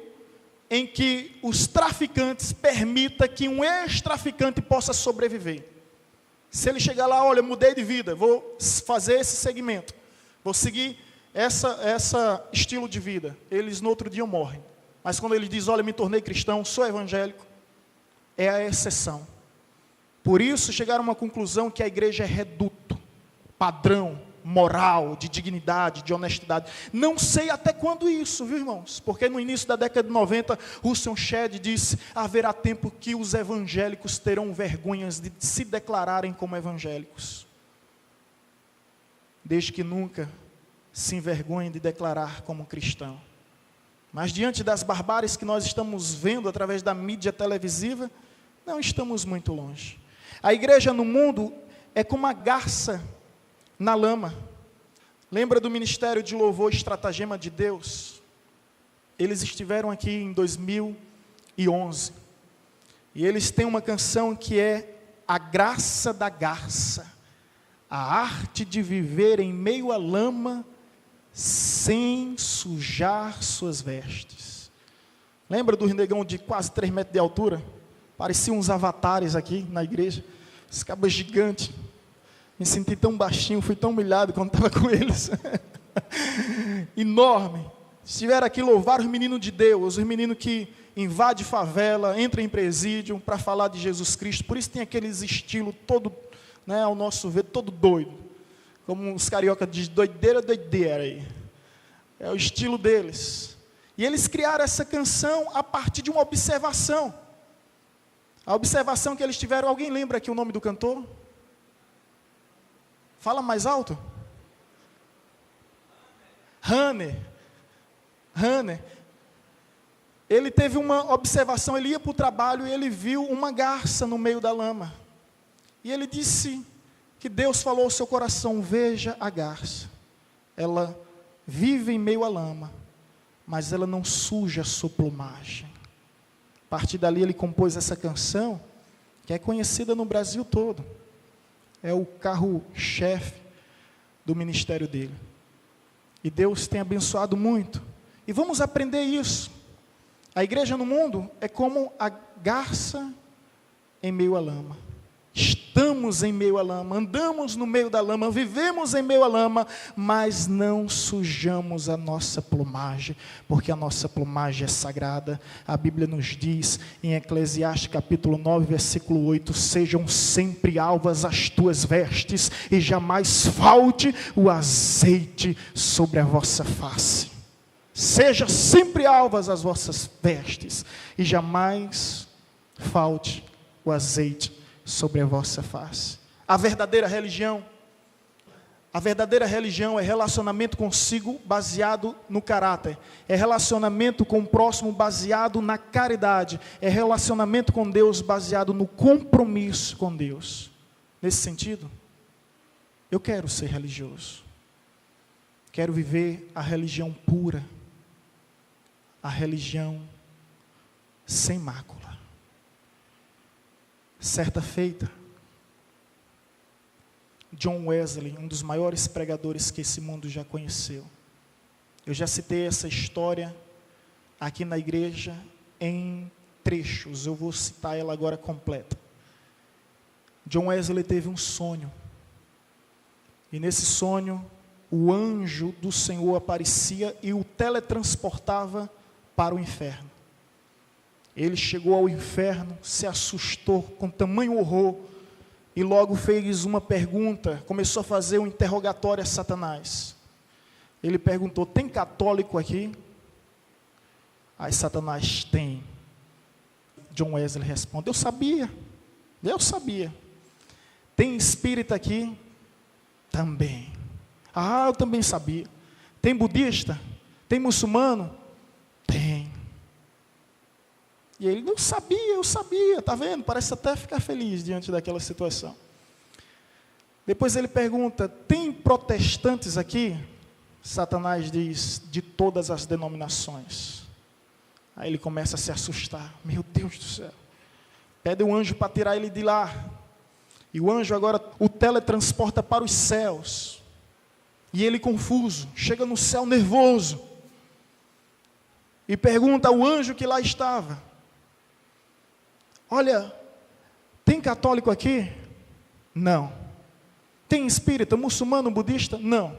Speaker 2: em que os traficantes permitam que um ex-traficante possa sobreviver. Se ele chegar lá, olha, mudei de vida, vou fazer esse segmento, vou seguir essa estilo de vida, eles no outro dia morrem. Mas quando ele diz, olha, me tornei cristão, sou evangélico, é a exceção. Por isso chegaram a uma conclusão que a igreja é reduto, padrão, moral, de dignidade, de honestidade. Não sei até quando isso, viu, irmãos? Porque no início da década de 90, Russell Shedd disse, haverá tempo que os evangélicos terão vergonhas de se declararem como evangélicos, desde que nunca se envergonhem de declarar como cristão. Mas diante das barbáries que nós estamos vendo através da mídia televisiva, não estamos muito longe. A igreja no mundo é como a garça na lama. Lembra do Ministério de Louvor Estratagema de Deus? Eles estiveram aqui em 2011. E eles têm uma canção que é A Graça da Garça. A arte de viver em meio à lama sem sujar suas vestes. Lembra do negão de quase 3 metros de altura? Pareciam uns avatares aqui na igreja. Esse cabra gigante. Me senti tão baixinho, fui tão humilhado quando estava com eles. Enorme. Estiveram aqui louvar os meninos de Deus, os meninos que invadem favela, entram em presídio para falar de Jesus Cristo. Por isso tem aqueles estilos todo, né, ao nosso ver, todo doido. Como os carioca dizem, doideira, doideira aí. É o estilo deles. E eles criaram essa canção a partir de uma observação. A observação que eles tiveram, alguém lembra aqui o nome do cantor? Fala mais alto. Hanner. Ele teve uma observação, ele ia para o trabalho e ele viu uma garça no meio da lama. E ele disse que Deus falou ao seu coração, veja a garça. Ela vive em meio à lama, mas ela não suja a sua plumagem. A partir dali ele compôs essa canção, que é conhecida no Brasil todo. É o carro-chefe do ministério dele. E Deus tem abençoado muito. E vamos aprender isso. A igreja no mundo é como a garça em meio à lama. Estamos em meio à lama, andamos no meio da lama, vivemos em meio à lama, mas não sujamos a nossa plumagem, porque a nossa plumagem é sagrada. A Bíblia nos diz, em Eclesiastes capítulo 9, versículo 8, sejam sempre alvas as tuas vestes, e jamais falte o azeite sobre a vossa face. Seja sempre alvas as vossas vestes, e jamais falte o azeite sobre a vossa face. A verdadeira religião é relacionamento consigo baseado no caráter, é relacionamento com o próximo baseado na caridade, é relacionamento com Deus baseado no compromisso com Deus. Nesse sentido, eu quero ser religioso, quero viver a religião pura, a religião sem mácula. Certa feita, John Wesley, um dos maiores pregadores que esse mundo já conheceu. Eu já citei essa história aqui na igreja em trechos, eu vou citar ela agora completa. John Wesley teve um sonho, e nesse sonho, o anjo do Senhor aparecia e o teletransportava para o inferno. Ele chegou ao inferno, se assustou com tamanho horror, e logo fez uma pergunta, começou a fazer um interrogatório a Satanás. Ele perguntou: tem católico aqui? Aí Satanás: tem. John Wesley responde: eu sabia. Tem espírita aqui? Também. Ah, eu também sabia. Tem budista? Tem muçulmano? Tem. E ele: não sabia, eu sabia, está vendo? Parece até ficar feliz diante daquela situação. Depois ele pergunta: tem protestantes aqui? Satanás diz: de todas as denominações. Aí ele começa a se assustar. Meu Deus do céu. Pede um anjo para tirar ele de lá. E o anjo agora o teletransporta para os céus. E ele, confuso, chega no céu nervoso. E pergunta ao anjo que lá estava: olha, tem católico aqui? Não. Tem espírita, muçulmano, budista? Não.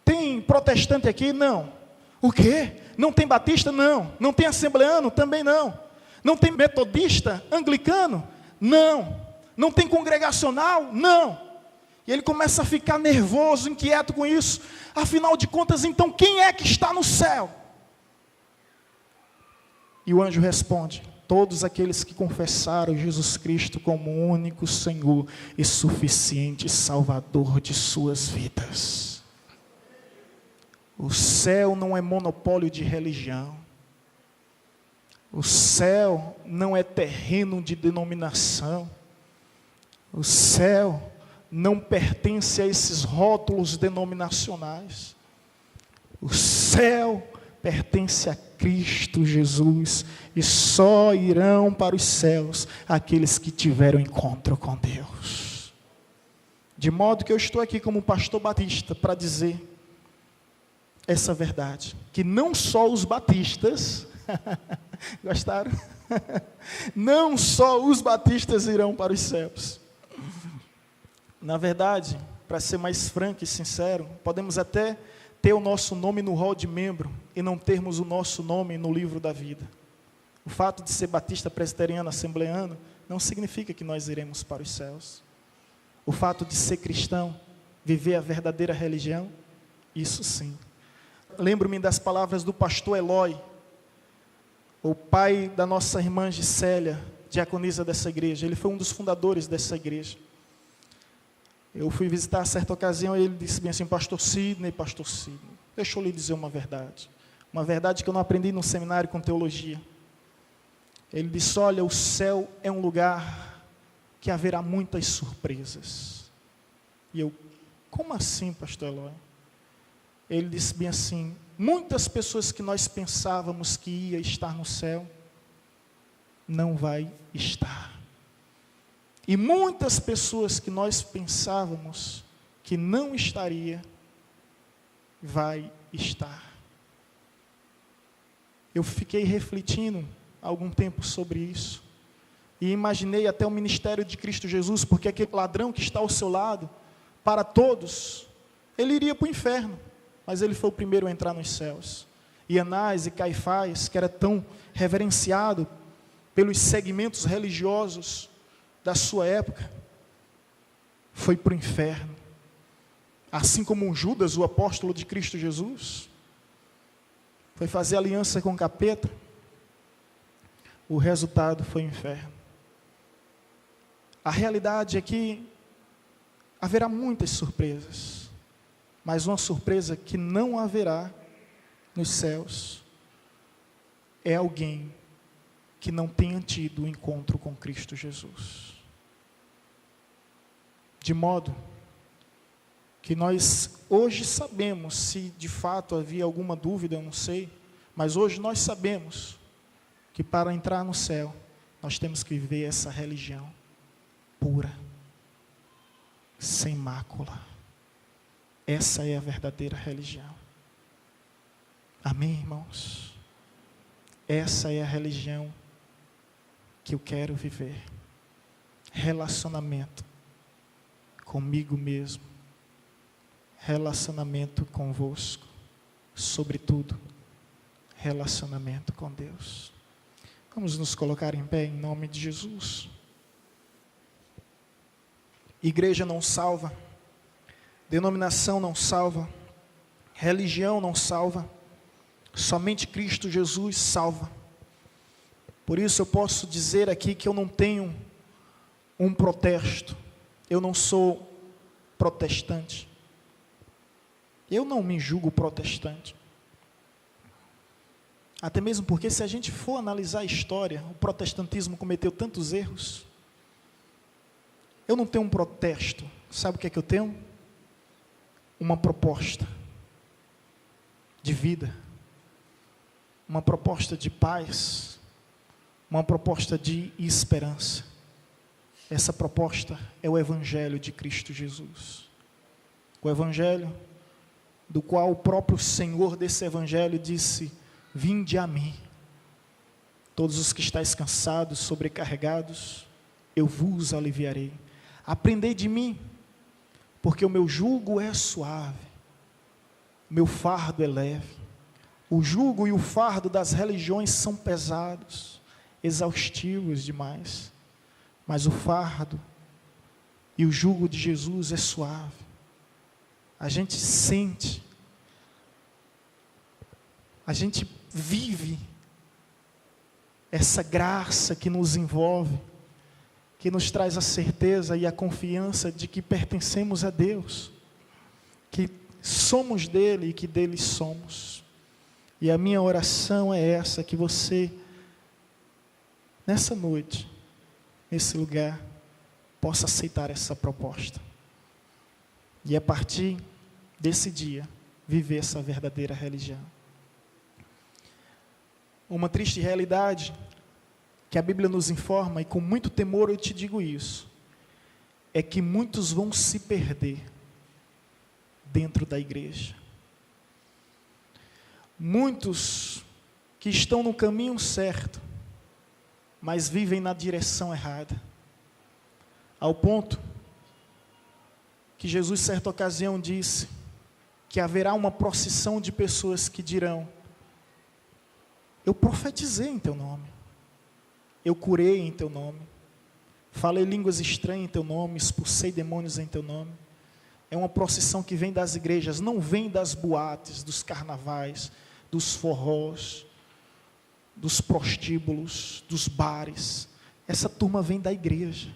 Speaker 2: Tem protestante aqui? Não. O quê? Não tem batista? Não. Não tem assembleano? Também não. Não tem metodista? Anglicano? Não. Não tem congregacional? Não. E ele começa a ficar nervoso, inquieto com isso. Afinal de contas, então, quem é que está no céu? E o anjo responde: todos aqueles que confessaram Jesus Cristo como o único Senhor e suficiente Salvador de suas vidas. O céu não é monopólio de religião. O céu não é terreno de denominação. O céu não pertence a esses rótulos denominacionais. O céu pertence a Cristo Jesus, e só irão para os céus aqueles que tiveram encontro com Deus. De modo que eu estou aqui como pastor batista para dizer essa verdade, que não só os batistas, gostaram? Não só os batistas irão para os céus. Na verdade, para ser mais franco e sincero, podemos até ter o nosso nome no rol de membro e não termos o nosso nome no livro da vida. O fato de ser batista, presbiteriano, assembleano, não significa que nós iremos para os céus. O fato de ser cristão, viver a verdadeira religião, isso sim. Lembro-me das palavras do pastor Eloy, o pai da nossa irmã Gisélia, diaconisa dessa igreja. Ele foi um dos fundadores dessa igreja. Eu fui visitar certa ocasião e ele disse bem assim: pastor Sidney, deixa eu lhe dizer uma verdade que eu não aprendi no seminário com teologia. Ele disse: olha, o céu é um lugar que haverá muitas surpresas. E eu: como assim, pastor Eloy? Ele disse bem assim: muitas pessoas que nós pensávamos que ia estar no céu, não vai estar. E muitas pessoas que nós pensávamos que não estaria, vai estar. Eu fiquei refletindo algum tempo sobre isso, e imaginei até o ministério de Cristo Jesus, porque aquele ladrão que está ao seu lado, para todos, ele iria para o inferno, mas ele foi o primeiro a entrar nos céus. E Anás e Caifás, que era tão reverenciado pelos segmentos religiosos da sua época, foi para o inferno. Assim como Judas, o apóstolo de Cristo Jesus, foi fazer aliança com o capeta, o resultado foi o inferno. A realidade é que haverá muitas surpresas, mas uma surpresa que não haverá nos céus é alguém que não tenha tido o encontro com Cristo Jesus. De modo que nós hoje sabemos, se de fato havia alguma dúvida, eu não sei, mas hoje nós sabemos que para entrar no céu, nós temos que viver essa religião pura. sem mácula. Essa é a verdadeira religião. Amém, irmãos? Essa é a religião que eu quero viver. Relacionamento comigo mesmo. Relacionamento convosco. Sobretudo, relacionamento com Deus. Vamos nos colocar em pé em nome de Jesus. Igreja não salva, denominação não salva, religião não salva, somente Cristo Jesus salva. Por isso eu posso dizer aqui que eu não tenho um protesto, eu não sou protestante, eu não me julgo protestante. Até mesmo porque, se a gente for analisar a história, o protestantismo cometeu tantos erros. Eu não tenho um protesto. Sabe o que é que eu tenho? Uma proposta de vida, uma proposta de paz, uma proposta de esperança. Essa proposta é o Evangelho de Cristo Jesus. O Evangelho do qual o próprio Senhor desse Evangelho disse: vinde a mim, todos os que estáis cansados, sobrecarregados, eu vos aliviarei. Aprendei de mim, porque o meu jugo é suave, o meu fardo é leve. O jugo e o fardo das religiões são pesados, exaustivos demais, mas o fardo e o jugo de Jesus é suave. A gente sente, a gente vive essa graça que nos envolve, que nos traz a certeza e a confiança de que pertencemos a Deus, que somos dele e que dele somos. E a minha oração é essa, que você, nessa noite, nesse lugar, possa aceitar essa proposta. E a partir desse dia, viver essa verdadeira religião. Uma triste realidade que a Bíblia nos informa, e com muito temor eu te digo isso, é que muitos vão se perder dentro da igreja. Muitos que estão no caminho certo, mas vivem na direção errada, ao ponto que Jesus, certa ocasião, disse que haverá uma procissão de pessoas que dirão: eu profetizei em teu nome, eu curei em teu nome, falei línguas estranhas em teu nome, expulsei demônios em teu nome. É uma procissão que vem das igrejas, não vem das boates, dos carnavais, dos forrós, dos prostíbulos, dos bares. Essa turma vem da igreja.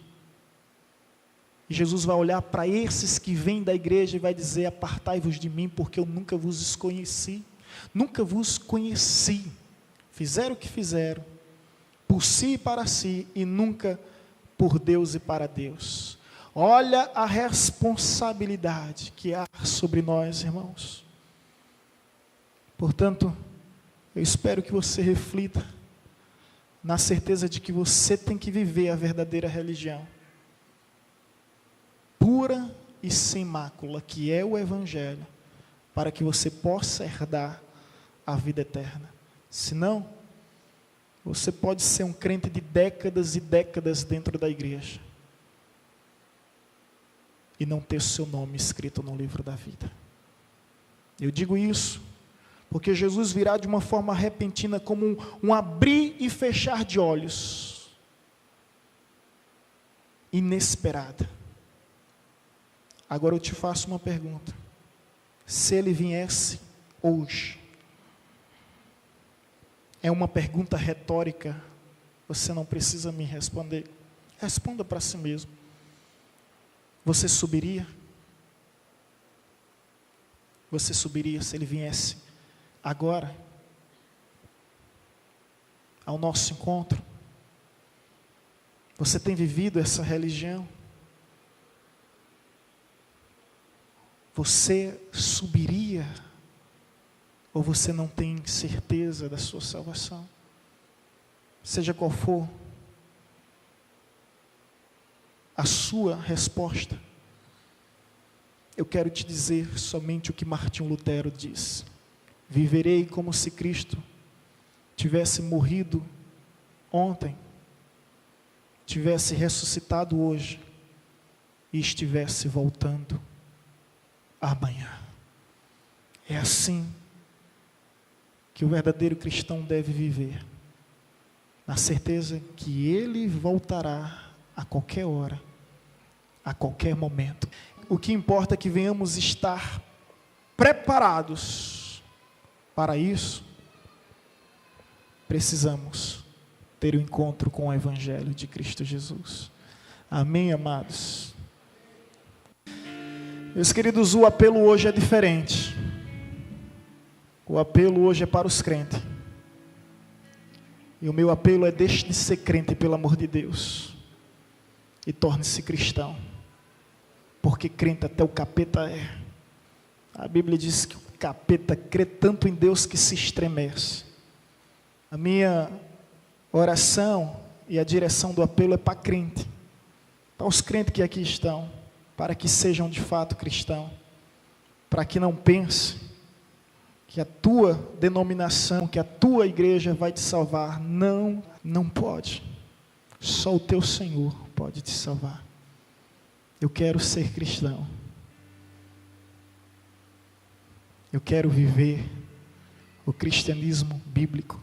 Speaker 2: E Jesus vai olhar para esses que vêm da igreja e vai dizer: apartai-vos de mim, porque eu nunca vos conheci. Nunca vos conheci. Fizeram o que fizeram, por si e para si, e nunca por Deus e para Deus. Olha a responsabilidade que há sobre nós, irmãos. Portanto, eu espero que você reflita na certeza de que você tem que viver a verdadeira religião, pura e sem mácula, que é o Evangelho, para que você possa herdar a vida eterna. Senão, você pode ser um crente de décadas e décadas dentro da igreja e não ter seu nome escrito no livro da vida. Eu digo isso porque Jesus virá de uma forma repentina, como um abrir e fechar de olhos, inesperada. Agora eu te faço uma pergunta: se ele viesse hoje, é uma pergunta retórica, você não precisa me responder, responda para si mesmo. Você subiria? Você subiria se ele viesse agora ao nosso encontro? Você tem vivido essa religião? Você subiria? Ou você não tem certeza da sua salvação? Seja qual for a sua resposta, eu quero te dizer somente o que Martinho Lutero disse: viverei como se Cristo tivesse morrido ontem, tivesse ressuscitado hoje e estivesse voltando amanhã. É assim que o verdadeiro cristão deve viver, na certeza que ele voltará a qualquer hora, a qualquer momento. O que importa é que venhamos estar preparados para isso. Precisamos ter um encontro com o Evangelho de Cristo Jesus. Amém, amados? Meus queridos, o apelo hoje é diferente. O apelo hoje é para os crentes. E o meu apelo é: deixe de ser crente, pelo amor de Deus, e torne-se cristão. Porque crente até o capeta é. A Bíblia diz que o capeta crê tanto em Deus que se estremece. A minha oração e a direção do apelo é para crente, para os crentes que aqui estão, para que sejam de fato cristãos, para que não pense que a tua denominação, que a tua igreja vai te salvar. Não, não pode. Só o teu Senhor pode te salvar. Eu quero ser cristão. Eu quero viver o cristianismo bíblico,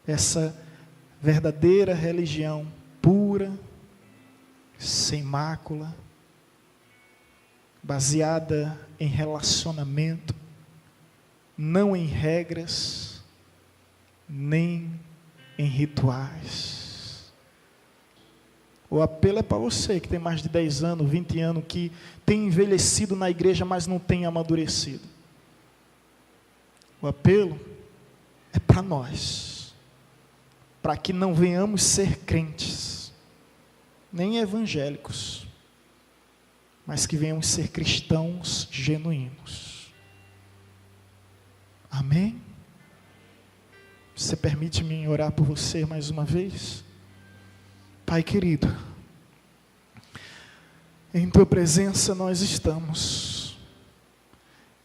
Speaker 2: essa verdadeira religião pura, sem mácula, baseada em relacionamento, não em regras, nem em rituais. O apelo é para você que tem mais de 10 anos, 20 anos, que tem envelhecido na igreja, mas não tem amadurecido. O apelo é para nós, para que não venhamos ser crentes, nem evangélicos, mas que venhamos ser cristãos genuínos. Amém? Você permite-me orar por você mais uma vez? Pai querido, em tua presença nós estamos,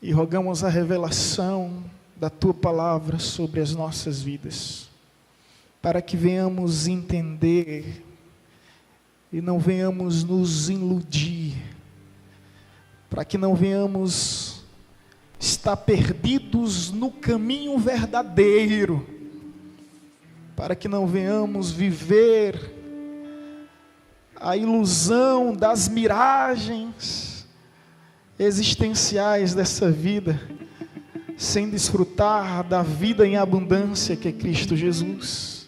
Speaker 2: e rogamos a revelação da tua palavra sobre as nossas vidas, para que venhamos entender e não venhamos nos iludir, para que não venhamos estar perdidos no caminho verdadeiro, para que não venhamos viver a ilusão das miragens existenciais dessa vida, sem desfrutar da vida em abundância que é Cristo Jesus.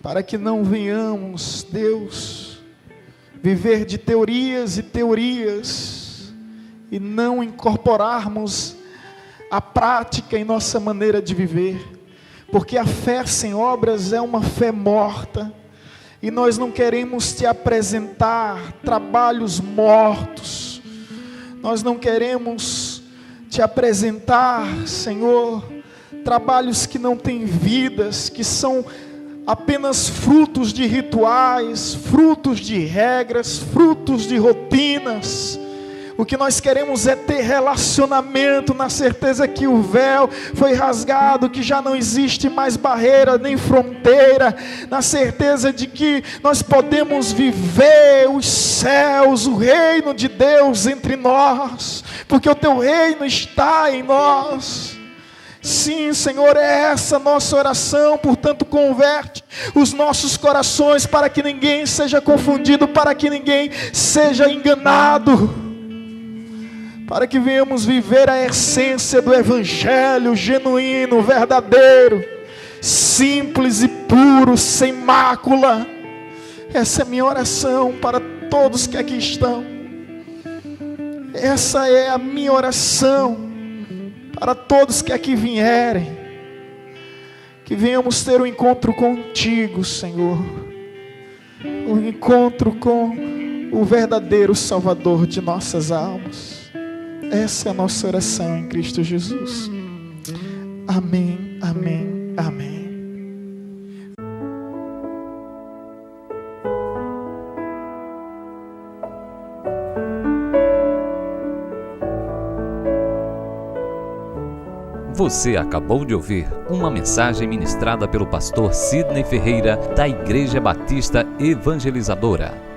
Speaker 2: Para que não venhamos, Deus, viver de teorias e teorias, e não incorporarmos a prática em nossa maneira de viver, porque a fé sem obras é uma fé morta, e nós não queremos te apresentar trabalhos mortos, nós não queremos te apresentar, Senhor, trabalhos que não têm vidas, que são apenas frutos de rituais, frutos de regras, frutos de rotinas. O que nós queremos é ter relacionamento, na certeza que o véu foi rasgado, que já não existe mais barreira nem fronteira, na certeza de que nós podemos viver os céus, o reino de Deus entre nós, porque o teu reino está em nós. Sim, Senhor, é essa nossa oração. Portanto, converte os nossos corações, para que ninguém seja confundido, para que ninguém seja enganado, para que venhamos viver a essência do Evangelho genuíno, verdadeiro, simples e puro, sem mácula. Essa é a minha oração para todos que aqui estão. Essa é a minha oração para todos que aqui vierem. Que venhamos ter um encontro contigo, Senhor, um encontro com o verdadeiro Salvador de nossas almas. Essa é a nossa oração em Cristo Jesus. Amém, amém, amém.
Speaker 1: Você acabou de ouvir uma mensagem ministrada pelo pastor Sidney Ferreira, da Igreja Batista Evangelizadora.